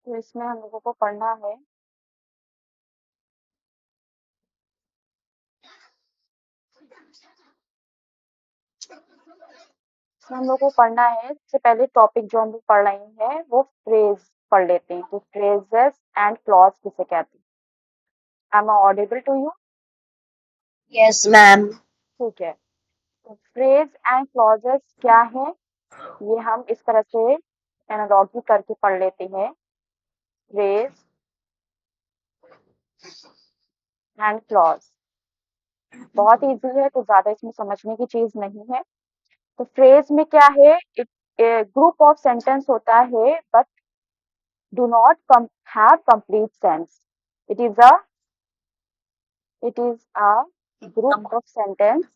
तो इसमें हम लोगों को पढ़ना है इसमें हम लोग को पढ़ना है सबसे पहले टॉपिक जो हम लोग पढ़ रहे हैं वो फ्रेज पढ़ लेते हैं कि फ्रेजेस एंड क्लॉज किसे कहते हैं। Am I audible to you? Yes, ma'am. ठीक है। तो फ्रेज एंड क्लॉजेस क्या है ये हम इस तरह से एनालॉजी करके पढ़ लेते हैं। फ्रेज एंड क्लॉज बहुत इजी है तो ज्यादा इसमें समझने की चीज नहीं है। तो फ्रेज में क्या है, इट ग्रुप ऑफ सेंटेंस होता है but do not have complete sense. It is a group of sentence,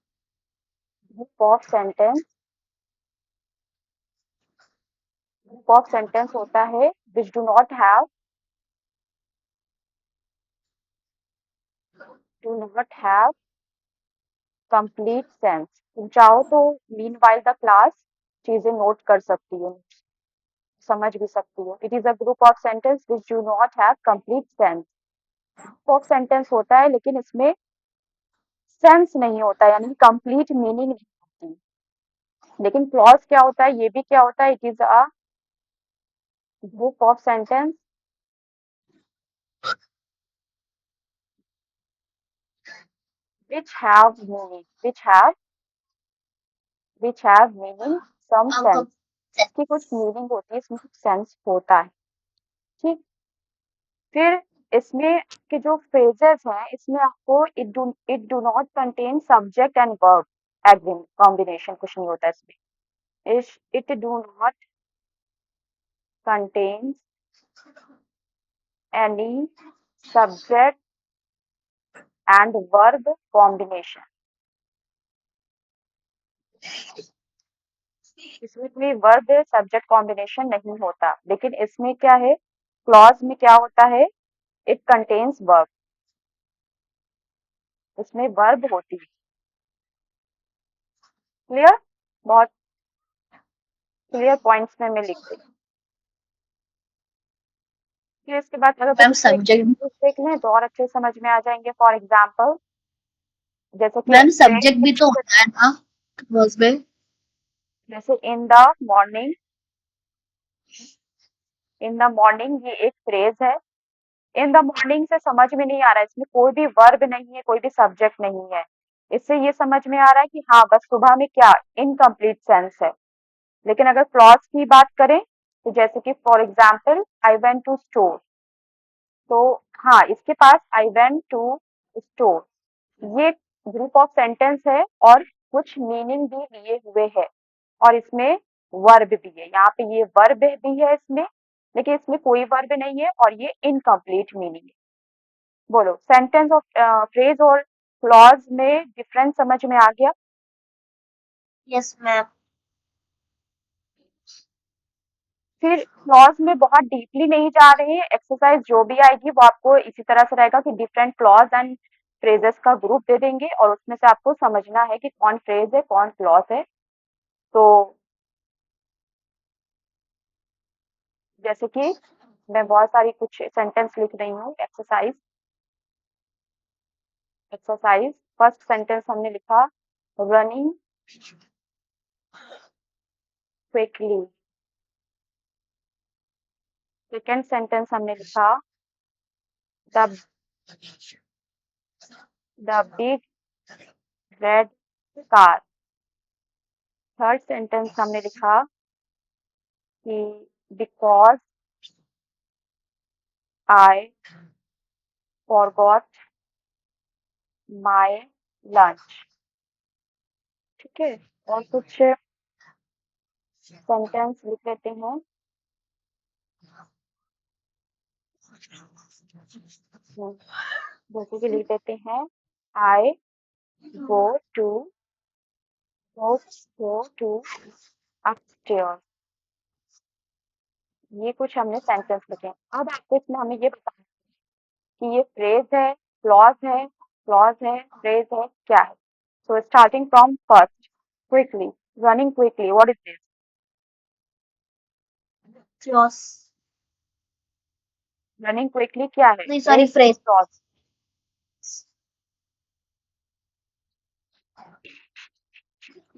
group of sentence, group of sentence होता है which do not have complete sense. तुम चाहो तो meanwhile the class चीजें note कर सकती हो, समझ भी सकती हो। It is a group of sentence which do not have complete sense. Group of sentence होता है लेकिन इसमें सेंस नहीं होता यानी कंप्लीट मीनिंग नहीं होती। लेकिन क्लॉज क्या होता है, ये भी क्या होता है, it is a group of sentence which have meaning, which have meaning, some sense। Uncle. इसकी कुछ मीनिंग होती है, इसमें कुछ सेंस होता है। ठीक। फिर इसमें के जो फ्रेजेस हैं इसमें आपको it do not contain subject and verb agreeing combination कुछ नहीं होता इसमें। It do not contain any subject and verb combination. इसमें कोई वर्ब सब्जेक्ट कॉम्बिनेशन नहीं होता, लेकिन इसमें क्या है, क्लॉज में क्या होता है, इट कंटेन्स वर्ब, इसमें वर्ब होती है। क्लियर? बहुत क्लियर पॉइंट्स में मैं लिख रही हूँ। फिर इसके बाद अगर कुछ Ma'am, subject. देख लें तो और अच्छे से समझ में आ जाएंगे। फॉर एग्जाम्पल जैसे कि मैम सब्जेक्ट भी तो होता है ना क्लोज में। जैसे इन द मॉर्निंग ये एक फ्रेज है। इन द मॉर्निंग से समझ में नहीं आ रहा है, इसमें कोई भी वर्ब नहीं है, कोई भी सब्जेक्ट नहीं है। इससे ये समझ में आ रहा है कि हाँ बस सुबह में क्या इनकम्प्लीट सेंस है। लेकिन अगर क्लॉज की बात करें तो जैसे कि for example I went to store, तो हाँ इसके पास आई वेंट टू स्टोर ये ग्रुप ऑफ सेंटेंस है और कुछ मीनिंग भी लिए हुए है और इसमें वर्ब भी है। यहाँ पे ये वर्ब भी है इसमें, लेकिन इसमें कोई वर्ब नहीं है और ये इनकम्प्लीट मीनिंग है। बोलो सेंटेंस और फ्रेज और क्लॉज में डिफरेंस समझ में आ गया? Yes ma'am. फिर क्लॉज में बहुत डीपली नहीं जा रहे हैं, एक्सरसाइज जो भी आएगी वो आपको इसी तरह से रहेगा कि डिफरेंट क्लॉज एंड फ्रेजेस का ग्रुप दे देंगे और उसमें से आपको समझना है कि कौन फ्रेज है कौन क्लॉज है। तो जैसे कि मैं बहुत सारी कुछ सेंटेंस लिख रही हूँ। एक्सरसाइज फर्स्ट सेंटेंस हमने लिखा रनिंग क्विकली। सेकेंड सेंटेंस हमने लिखा the the big red car. Third sentence हमने लिखा कि because I forgot my lunch. ठीक है। और कुछ सेंटेंस लिख लेते हैं। जैसे कि लिख देते हैं I go to go to upstairs. ये कुछ हमने सेंटेंस लिखे। अब आपको इसमें हमें ये बताना है कि ये फ्रेज है, फ्रेज है, क्या है। So starting from first, quickly, running quickly, what is this? Close. Running quickly क्या है? नहीं सॉरी फ्रेज या फ्रेज। क्लॉज?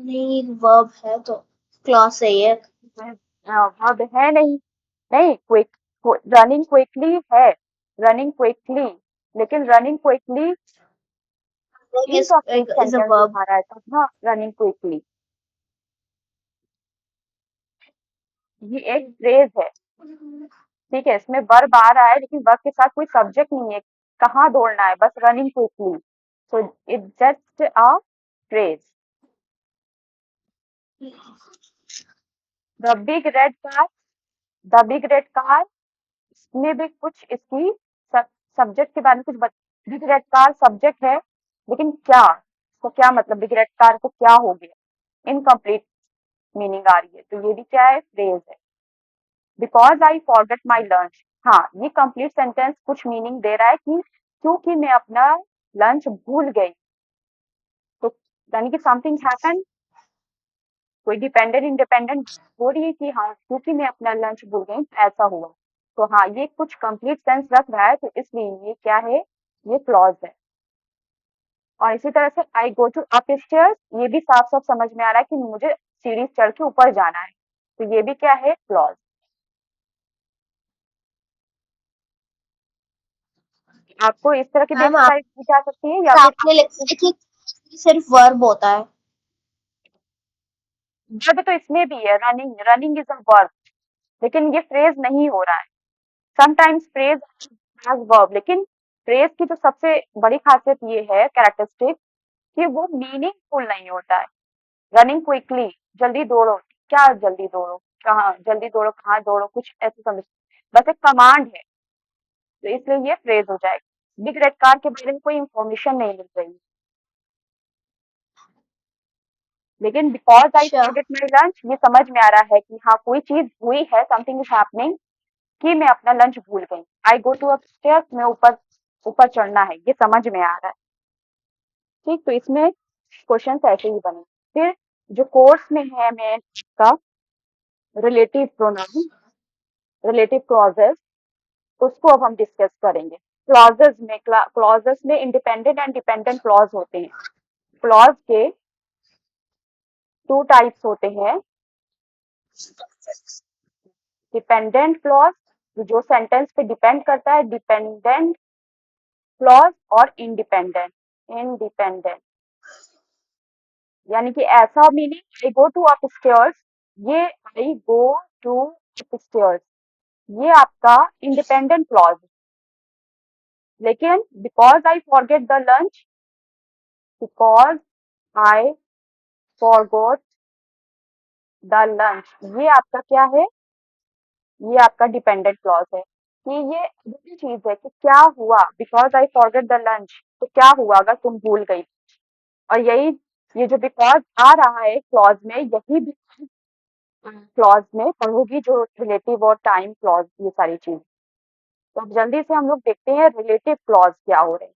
नहीं वर्ब है तो क्लॉज सही है। वर्ब है नहीं। नहीं, क्विक, रनिंग क्विकली है, रनिंग क्विकली, लेकिन running quickly incomplete is a sentence verb. दिखा रहा है तब ना रनिंग क्विकली। ये एक फ्रेज है, ठीक है, इसमें वर्ब आ रहा है लेकिन वर्ब के साथ कोई सब्जेक्ट नहीं है, कहाँ दौड़ना है, बस running quickly, so it just a phrase. The big red car, the big red car, इसमें भी कुछ इसकी सब्जेक्ट के बारे में कुछ बिग रेड कार सब्जेक्ट है, लेकिन क्या, तो क्या मतलब बिग रेड कार को क्या हो गया, इनकम्प्लीट मीनिंग आ रही है, तो ये भी क्या है, फ्रेज है। Because I forget my lunch, हाँ ये कंप्लीट सेंटेंस कुछ मीनिंग दे रहा है कि क्योंकि मैं अपना लंच भूल गई, तो यानी कि समथिंग हैपन, कोई डिपेंडेंट इंडिपेंडेंट हो रही है कि हाँ क्योंकि मैं अपना लंच भूल गई तो ऐसा हुआ, तो हाँ ये कुछ कंप्लीट सेंस रख रहा है, तो इसलिए ये क्या है, ये क्लॉज है। और इसी तरह से आई गो टू अप स्टेयर्स, ये भी साफ साफ समझ में आ रहा है कि मुझे सीढ़ी चढ़ के ऊपर जाना है, तो ये भी क्या है, क्लॉज। आपको इस तरह की भी मैम आप एक्सरसाइज की जा सकती है या फिर आपने आपको, लिखा है कि सिर्फ वर्ब होता है। वर्ब तो इसमें भी है, running, running is a verb, लेकिन ये फ्रेज नहीं हो रहा है। समटाइम्स फ्रेज हैज वर्ब, लेकिन फ्रेज की जो सबसे बड़ी खासियत ये है, कैरेक्टरिस्टिक, कि वो मीनिंगफुल नहीं होता है। रनिंग क्विकली, जल्दी दौड़ो, क्या जल्दी दौड़ो, कहाँ जल्दी दौड़ो, कहाँ दौड़ो, कुछ ऐसे समझ, बस एक कमांड है, तो इसलिए ये फ्रेज हो जाएगा। बिग रेड कार के बारे में कोई इंफॉर्मेशन नहीं मिल रही, लेकिन बिकॉज आई अच्छा। फॉरगेट माई लंच, ये समझ में आ रहा है कि हाँ कोई चीज हुई है, समथिंग इज हैपनिंग, कि मैं अपना लंच भूल गई। आई गो टू अपस्टेयर्स, मैं ऊपर, ऊपर चढ़ना है, ये समझ में आ रहा है। ठीक, तो इसमें क्वेश्चन ऐसे ही बने। फिर जो कोर्स में है मैं का रिलेटिव प्रोनाउन, रिलेटिव क्लॉजेस, उसको अब हम डिस्कस करेंगे। क्लॉजेस में इंडिपेंडेंट एंड डिपेंडेंट क्लॉज होते हैं। क्लॉज के टू टाइप्स होते हैं, डिपेंडेंट क्लॉज जो सेंटेंस पे डिपेंड करता है, डिपेंडेंट क्लॉज, और इंडिपेंडेंट, इंडिपेंडेंट, यानी कि ऐसा meaning I go to upstairs, ये आई गो टू अपस्टेयर्स, ये आपका इंडिपेंडेंट क्लॉज, लेकिन because I forget the lunch, because I forgot the lunch, ये आपका क्या है, ये आपका डिपेंडेंट क्लॉज है, कि ये दूसरी चीज है कि क्या हुआ, because I forget the lunch, तो क्या हुआ अगर तुम भूल गई, और यही, ये जो बिकॉज आ रहा है क्लॉज में, यही क्लॉज में पढ़ोगी, जो रिलेटिव और टाइम क्लॉज, ये सारी चीज। तो अब जल्दी से हम लोग देखते हैं रिलेटिव क्लॉज क्या हो रहे हैं,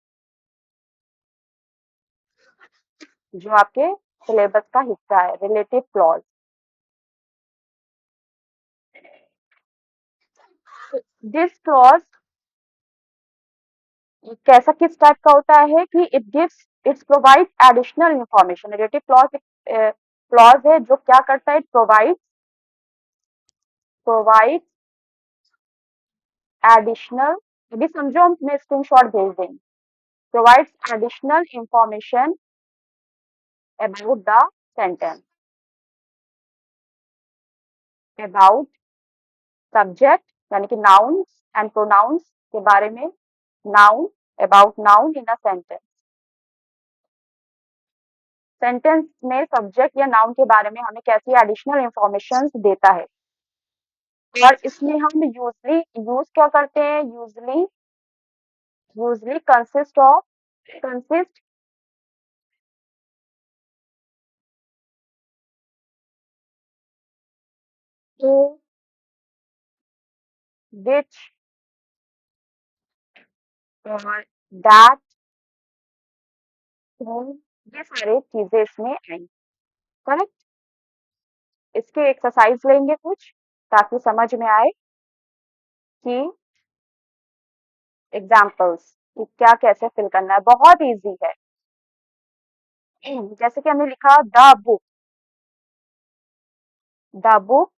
जो आपके सिलेबस का हिस्सा है, रिलेटिव क्लॉज। दिस क्लॉज कैसा, किस टाइप का होता है कि it gives, it's provide additional information, relative clause clause है जो क्या करता है, इट प्रोवाइड एडिशनल, अभी समझो, हम मैं स्क्रीनशॉट भेज देंगे, provides additional information about the sentence, about subject, यानी कि नाउन्स एंड प्रोनाउंस के बारे में, noun, about noun in a sentence, sentence में सब्जेक्ट या नाउन के बारे में हमें कैसी एडिशनल इंफॉर्मेशन देता है। और इसमें हम यूजली यूज क्या करते हैं, usually, usually consist of, consist to which और दैट, ये सारे चीजें इसमें आई, करेक्ट। इसके एक्सरसाइज लेंगे कुछ, ताकि समझ में आए कि एग्जाम्पल्स कि क्या कैसे फिल करना है, बहुत इजी है। जैसे कि हमने लिखा the book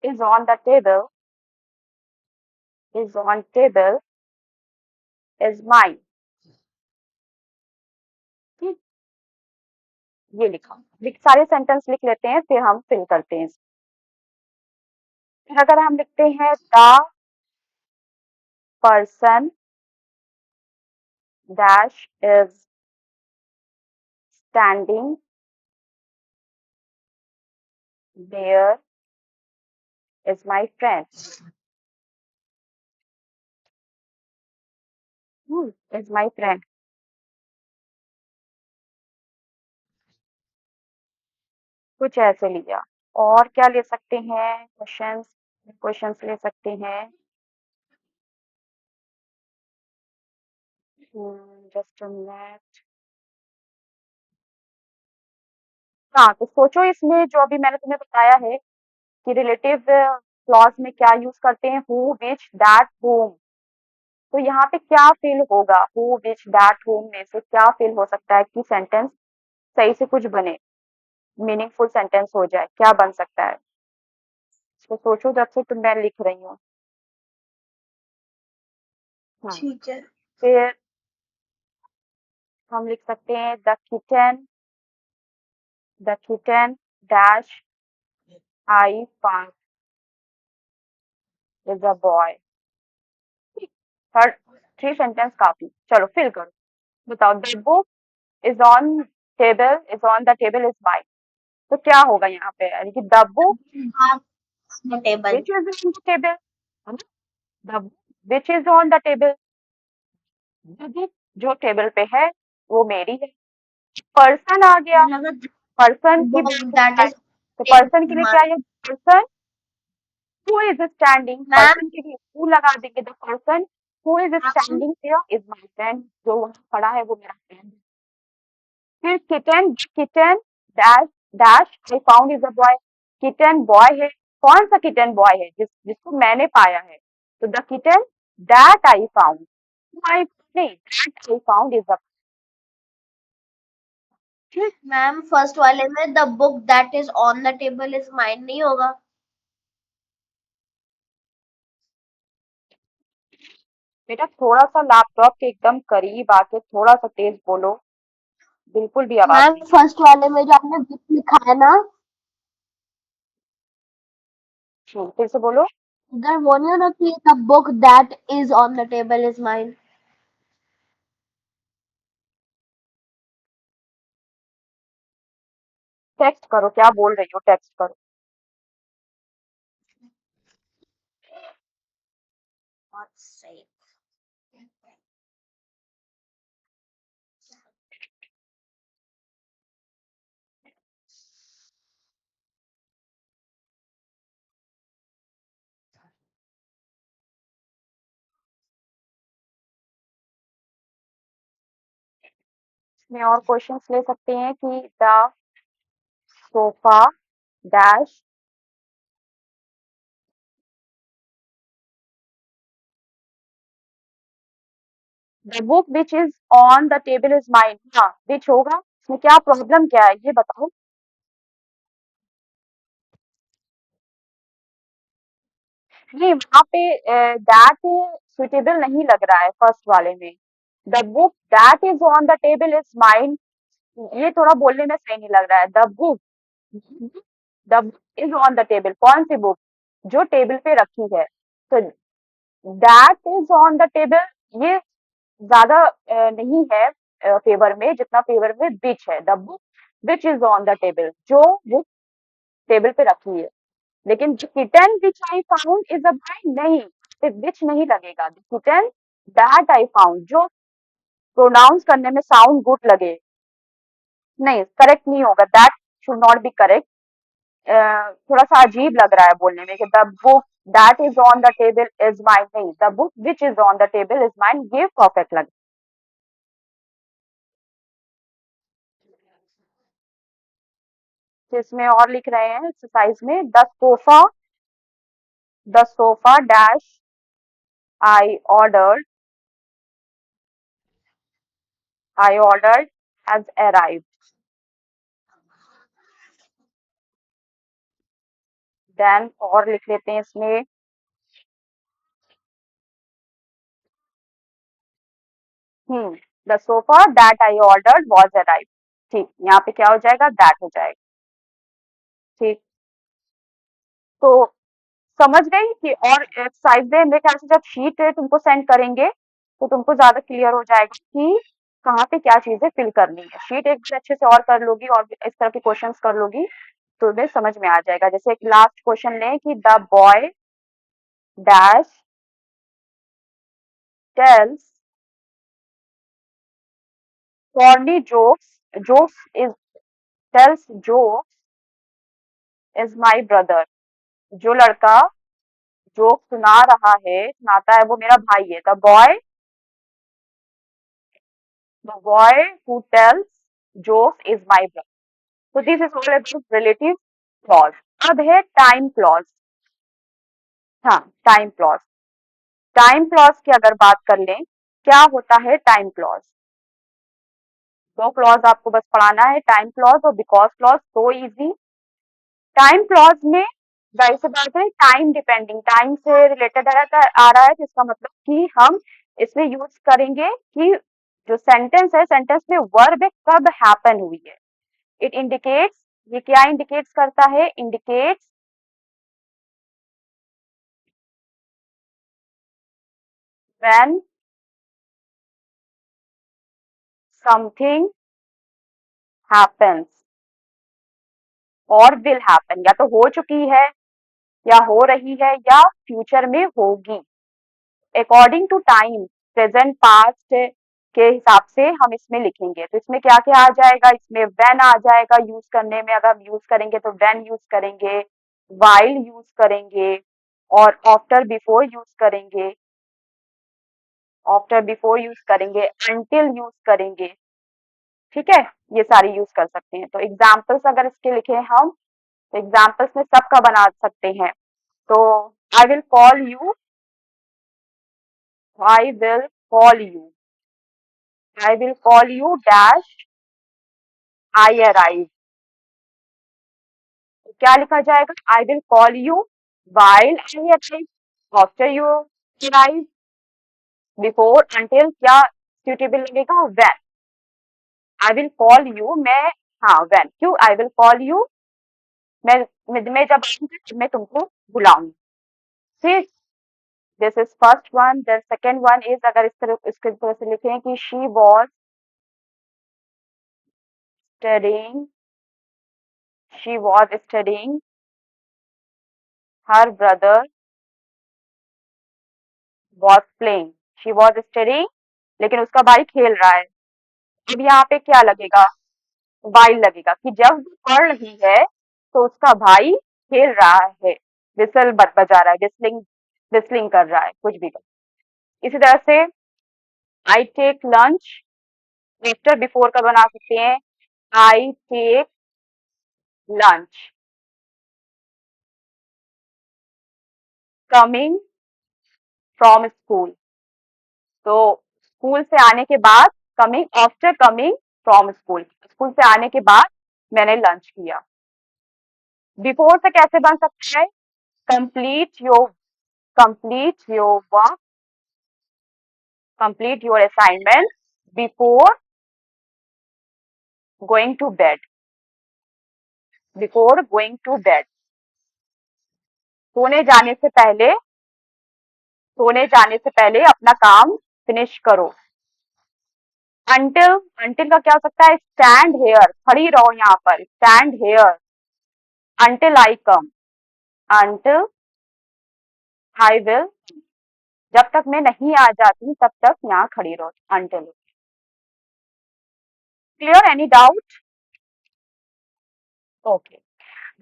is on the table, is on table is mine. ये लिखा, सारे सेंटेंस लिख लेते हैं फिर हम फिल करते हैं। फिर अगर हम लिखते हैं the person dash is standing there is my friend, is my friend, कुछ ऐसे लिया। और क्या ले सकते हैं, क्वेश्चंस, क्वेश्चंस ले सकते हैं। Just a minute. हाँ, तो सोचो इसमें जो अभी मैंने तुम्हें बताया है कि रिलेटिव क्लॉज में क्या यूज करते हैं, हु, विच, दैट, whom। तो यहाँ पे क्या फिल होगा, हु, विच, दैट, whom में से क्या फिल हो सकता है कि सेंटेंस सही से कुछ बने, मीनिंगफुल सेंटेंस हो जाए, क्या बन सकता है। तो सोचो जब से तुम मैं लिख रही हूँ। हाँ, ठीक है। फिर हम लिख सकते हैं the kitten dash I found is a boy. Third, 3 sentence काफी, चलो फिल करो। बताओ, the book is on table is mine. तो क्या होगा यहाँ पे, यानी कि the book the table. Which is on the table, है ना, the which is on the table, the book जो टेबल पे है वो मेरी है। पर्सन आ गया, पर्सन की बात हो दैट रहा है, इज तो पर्सन के लिए टेबल। क्या है, person who is standing, ma'am person के लिए हु लगा देंगे, the person who is ma'am standing here is my friend, जो वहां खड़ा है वो मेरा फ्रेंड है। फिर kitten dash dash I found is a boy, kitten boy है, कौन सा किटन बॉय है, जिसको मैंने पाया है। तो the kitten that I found, I नहीं, that I found is a, ma'am first वाले में the book that is on the table is mine नहीं होगा। बेटा थोड़ा सा लैपटॉप के एकदम करीब आके थोड़ा सा तेज बोलो, बिल्कुल भी आवाज मैम नहीं। फर्स्ट वाले में जो आपने बुक लिखा है ना, फिर से बोलो। उधर वो नहीं होना चाहिए the book that is on the table is mine. Text करो, क्या बोल रही हो, टेक्स्ट करो। सही। इसमें और क्वेश्चंस ले सकते हैं कि the sofa dash the book which is on the table is mine. हाँ, विच होगा, इसमें क्या प्रॉब्लम क्या है ये बताओ। नहीं, वहां पे दैट सुटेबल नहीं लग रहा है फर्स्ट वाले में। The book that is on the table is mine, ये थोड़ा बोलने में सही नहीं लग रहा है। The book the book is on the table, कौन सी बुक, जो टेबल पे रखी है। तो that is on the table ये ज्यादा नहीं है फेवर में, जितना फेवर में विच है। The book which is on the table, जो बुक टेबल पे रखी है। लेकिन kitten which I found is a bride, नहीं, विच नहीं लगेगा। किटन दैट आई फाउंड, जो प्रोनाउंस करने में साउंड गुड लगे, नहीं करेक्ट नहीं होगा, that should not be correct. थोड़ा सा अजीब लग रहा है बोलने में कि the book that is on the table is mine, नहीं, the book which is on the table is mine, ये परफेक्ट लगे। तो इसमें और लिख रहे हैं एक्सरसाइज में, the sofa dash I ordered, I ordered has arrived. Then और लिख लेते हैं इसमें, the sofa that I ordered was arrived. ठीक, यहाँ पे क्या हो जाएगा, that हो जाएगा। ठीक, तो समझ गई कि, और एक्सरसाइज में मेरे ख्याल से जब शीट तुमको सेंड करेंगे तो तुमको ज्यादा क्लियर हो जाएगा कि कहाँ पे क्या चीजें फिल करनी है। शीट एक बार अच्छे से और कर लोगी और इस तरह के क्वेश्चंस कर लोगी तो तुम्हें समझ में आ जाएगा। जैसे एक लास्ट क्वेश्चन लें कि the boy dash tells funny jokes, jokes is tells jokes is my brother. जो लड़का जोक सुना रहा है, सुनाता है, वो मेरा भाई है। The boy who tells jokes is my brother. तो this is all about relative clause. अब है टाइम क्लॉज। हाँ, टाइम क्लॉज। टाइम क्लॉज की अगर बात कर लें, क्या होता है टाइम क्लॉज? दो क्लॉज आपको बस पढ़ाना है, टाइम क्लॉज और because clause, so easy. Time clause में जाहिर सी बात है टाइम डिपेंडिंग, टाइम से रिलेटेड आ रहा है, जिसका मतलब कि हम इसमें यूज करेंगे कि जो सेंटेंस है, सेंटेंस में वर्ब कब हैपन हुई है। इट इंडिकेट्स, ये क्या इंडिकेट्स करता है? इंडिकेट्स व्हेन समथिंग हैपेंस और विल हैपन, या तो हो चुकी है, या हो रही है, या फ्यूचर में होगी। According to time, present past के हिसाब से हम इसमें लिखेंगे। तो इसमें क्या क्या आ जाएगा? इसमें व्हेन आ जाएगा यूज करने में, अगर हम यूज करेंगे तो व्हेन यूज करेंगे, वाइल यूज करेंगे, और आफ्टर बिफोर यूज करेंगे, आफ्टर बिफोर यूज करेंगे, अनटिल यूज करेंगे। ठीक है, ये सारी यूज कर सकते हैं। तो एग्जाम्पल्स अगर इसके लिखे हम, तो एग्जाम्पल्स में सबका बना सकते हैं। तो I will call you, I will call you, I will call you dash I arrive. तो क्या लिखा जाएगा? I will call you while I arrive, after you arrive, before, until, क्या सुटेबल लगेगा? When. I will call you, मैं, हाँ when, क्यों I will call you, मैं जब आऊंगी तब मैं तुमको बुलाऊंगी। ठीक, this is first one. Then second one is, अगर इसके तरह से लिखें कि she was studying, she was studying, her brother was playing. She was studying, लेकिन उसका भाई खेल रहा है। अब यहाँ पे क्या लगेगा? वाइल लगेगा, कि जब वो पढ़ रही है तो उसका भाई खेल रहा है, विसल बजा रहा है, विस्लिंग, विस्लिंग कर रहा है, कुछ भी कर। इसी तरह से I take lunch, after before का बना सकते हैं, I take lunch, coming from school. तो स्कूल से आने के बाद, coming after coming from school, school से आने के बाद मैंने लंच किया। बिफोर से कैसे बन सकता है? Complete your, complete your work, complete your assignment before going to bed, before going to bed, सोने जाने से पहले, सोने जाने से पहले अपना काम फिनिश करो। अंटिल, अंटिल का क्या हो सकता है? स्टैंड हेयर, खड़ी रहो यहाँ पर, stand hair, until I come, until I will, जब तक मैं नहीं आ जाती तब तक यहाँ खड़ी रहो, until. Clear? Any doubt? Okay,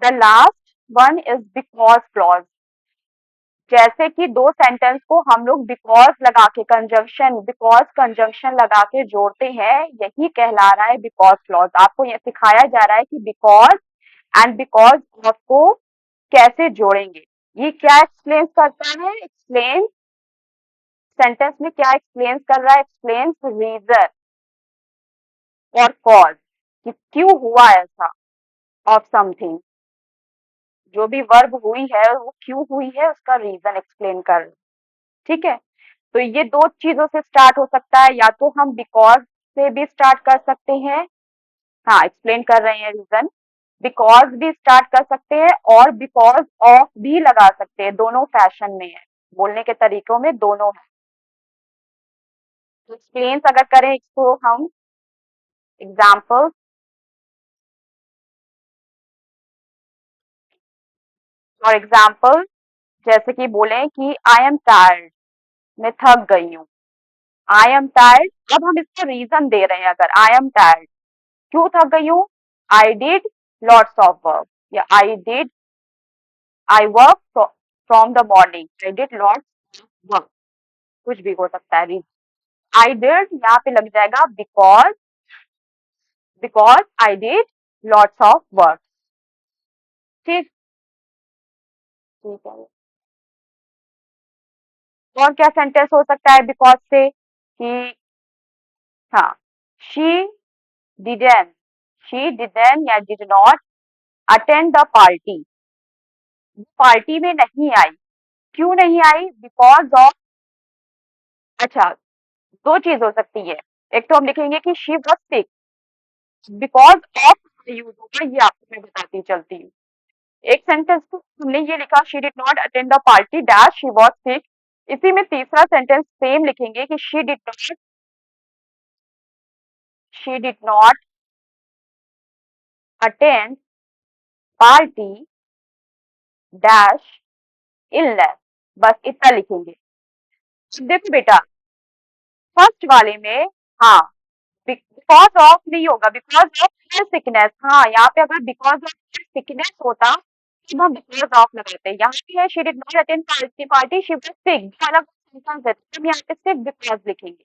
the last one is because clause. जैसे कि दो सेंटेंस को हम लोग बिकॉज लगा के, कंजंक्शन, बिकॉज कंजंक्शन लगा के जोड़ते हैं, यही कहला रहा है बिकॉज क्लॉज। आपको ये सिखाया जा रहा है कि बिकॉज एंड बिकॉज ऑफ को कैसे जोड़ेंगे। ये क्या एक्सप्लेन करता है? एक्सप्लेन सेंटेंस में क्या एक्सप्लेन कर रहा है? एक्सप्लेन्स रीजन और कॉज, कि क्यों हुआ ऐसा, ऑफ समथिंग। जो भी वर्ब हुई है वो क्यों हुई है, उसका रीजन एक्सप्लेन कर रहे हैं। ठीक है, तो ये दो चीजों से स्टार्ट हो सकता है, या तो हम बिकॉज से भी स्टार्ट कर सकते हैं, हाँ एक्सप्लेन कर रहे हैं रीजन, बिकॉज भी स्टार्ट कर सकते हैं और बिकॉज ऑफ भी लगा सकते हैं, दोनों फैशन में है, बोलने के तरीकों में दोनों है। तो एक्सप्लेन्स अगर करें इसको हम एग्जाम्पल, फॉर एग्जाम्पल जैसे कि बोले कि आई एम टायर्ड, मैं थक गई हूँ। आई एम टायर्ड, अब हम इसका रीजन दे रहे हैं, अगर आई एम टायर्ड क्यों थक गई हूँ, I did lots of work, या I work from the morning, I did lots of work, कुछ भी हो सकता है रीजन। आई डिड यहाँ पे लग जाएगा because I did lots of work. ठीक, ठीक है। और क्या सेंटेंस हो सकता है बिकॉज से, कि हाँ, शी डिडेंट, या did not attend the party, party में नहीं आई, क्यों नहीं आई, बिकॉज ऑफ, अच्छा दो चीज हो सकती है, एक तो हम लिखेंगे कि she was sick, because of use होगा, ये आपको मैं बताती चलती हूँ। एक सेंटेंस को हमने ये लिखा, she did not attend the party dash she was sick, इसी में तीसरा सेंटेंस सेम लिखेंगे कि she did not attend party dash illness, बस इतना लिखेंगे। देखो बेटा, फर्स्ट वाले में हाँ बिकॉज ऑफ नहीं होगा, बिकॉज ऑफ हर सिकनेस, हाँ यहाँ पे अगर बिकॉज ऑफ सिकनेस होता तो हम बिकॉज ऑफ लगाते हैं, यहाँ पे है she did not attend party she was sick, अलग सेंटेंस है तो हम यहाँ पे सिर्फ बिकॉज लिखेंगे।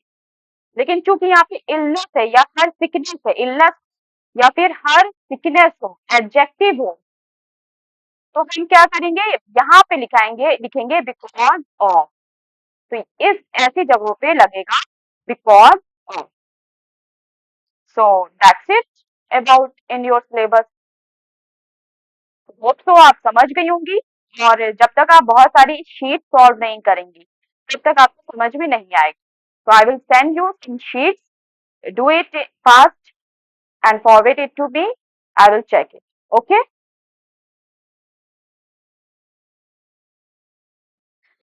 लेकिन चूंकि यहाँ पे इलनेस है या हर सिकनेस है, इलनेस या फिर हर सिकनेस हो, एडजेक्टिव हो, तो हम क्या करेंगे, यहाँ पे लिखेंगे बिकॉज ऑफ, तो इस ऐसी जगहों पे लगेगा because of. So that's it about in your syllabus. Hope तो आप समझ गई होंगी, और जब तक आप बहुत सारी शीट सॉल्व नहीं करेंगी तब तक आपको समझ में नहीं आएगी। तो I will send you in sheets, do it fast and forward it to me. I will check it. Okay.